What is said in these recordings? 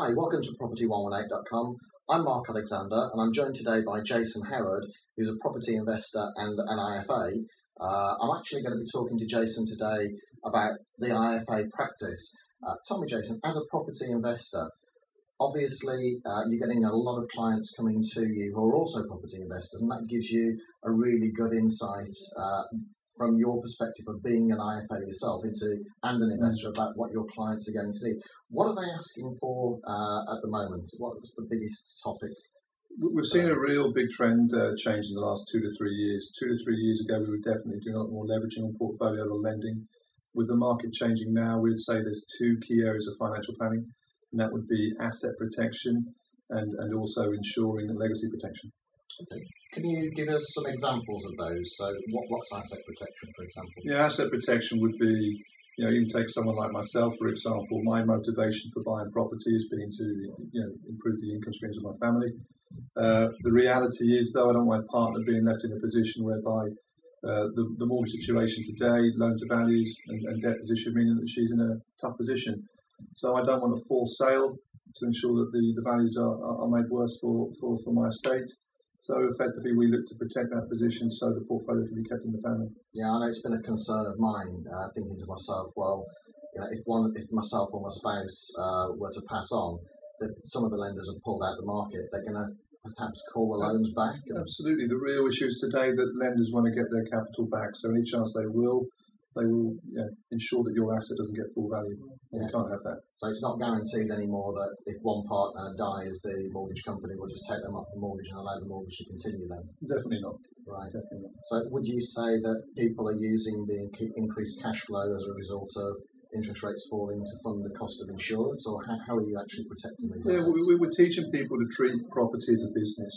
Hi, welcome to property118.com. I'm Mark Alexander and I'm joined today by Jason Howard, who's a property investor and an IFA. I'm actually going to be talking to Jason today about the IFA practice. Tell me, Jason, as a property investor, obviously you're getting a lot of clients coming to you who are also property investors, and that gives you a really good insight from your perspective of being an IFA yourself and an investor about what your clients are going to need. What are they asking for at the moment? What's the biggest topic? We've seen a real big trend change in the last 2 to 3 years. 2 to 3 years ago, we were definitely doing a lot more leveraging on portfolio or lending. With the market changing now, we'd say there's two key areas of financial planning, and that would be asset protection and also ensuring legacy protection. Okay. Can you give us some examples of those? So what's asset protection, for example? Yeah, asset protection would be, you can take someone like myself, for example. My motivation for buying property has been to, improve the income streams of my family. The reality is, though, I don't want my partner being left in a position whereby the mortgage situation today, loan to values and debt position, meaning that she's in a tough position. So I don't want a forced sale to ensure that the values are made worse for my estate. So effectively, we look to protect that position so the portfolio can be kept in the family. Yeah, I know it's been a concern of mine, thinking to myself, well, if myself or my spouse were to pass on, that some of the lenders have pulled out the market, they're going to perhaps call the loans back. Absolutely. The real issue is today that lenders want to get their capital back. So any chance they will ensure that your asset doesn't get full value. Yeah. You can't have that. So it's not guaranteed anymore that if one partner dies, the mortgage company will just take them off the mortgage and allow the mortgage to continue then? Definitely not. Right. Definitely not. So would you say that people are using the increased cash flow as a result of interest rates falling to fund the cost of insurance, or how are you actually protecting these assets? Yeah, we're teaching people to treat property as a business,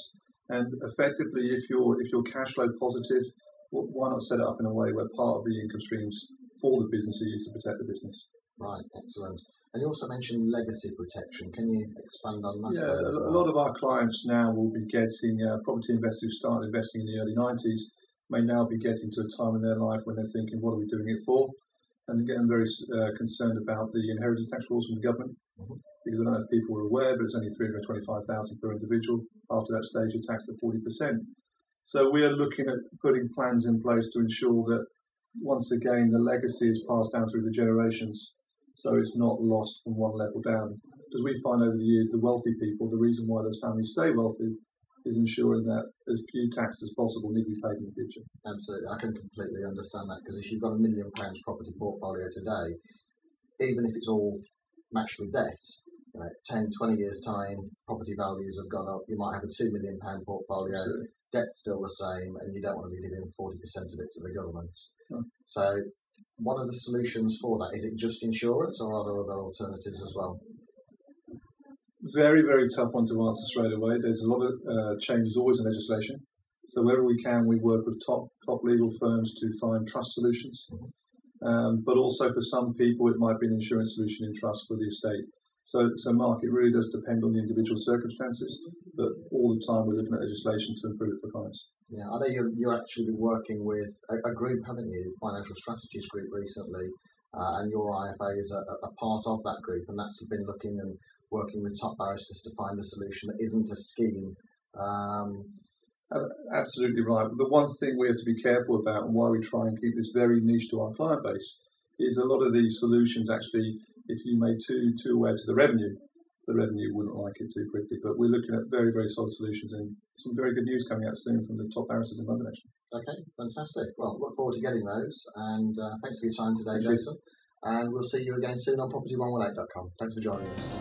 and effectively, if you're cash flow positive, why not set it up in a way where part of the income streams for the business are used to protect the business? Right, excellent. And you also mentioned legacy protection. Can you expand on that? Yeah, a lot of our clients now will be getting property investors who started investing in the early 90s may now be getting to a time in their life when they're thinking, what are we doing it for? And getting very concerned about the inheritance tax rules from the government, because I don't know if people are aware, but it's only $325,000 per individual. After that stage, you're taxed at 40%. So we are looking at putting plans in place to ensure that, once again, the legacy is passed down through the generations, so it's not lost from one level down. Because we find over the years, the wealthy people, the reason why those families stay wealthy is ensuring that as few taxes as possible need to be paid in the future. Absolutely. I can completely understand that, because if you've got £1 million property portfolio today, even if it's all matched with debt, 10, 20 years time, property values have gone up, you might have a £2 million portfolio, absolutely. Debt's still the same, and you don't want to be giving 40% of it to the government. So what are the solutions for that? Is it just insurance, or are there other alternatives as well? Very, very tough one to answer straight away. There's a lot of changes always in legislation. So wherever we can, we work with top legal firms to find trust solutions. But also for some people, it might be an insurance solution in trust for the estate. So Mark, it really does depend on the individual circumstances, but all the time we're looking at legislation to improve it for clients. Yeah, I know you're actually been working with a group, haven't you, Financial Strategies Group recently, and your IFA is a part of that group, and that's been looking and working with top barristers to find a solution that isn't a scheme. Absolutely right. The one thing we have to be careful about, and why we try and keep this very niche to our client base, is a lot of these solutions actually, if you made too aware to the revenue wouldn't like it too quickly. But we're looking at very, very solid solutions, and some very good news coming out soon from the top barristers in London, actually. Okay, fantastic. Well, look forward to getting those, and thanks for your time today, Jason. And we'll see you again soon on property118.com. Thanks for joining us.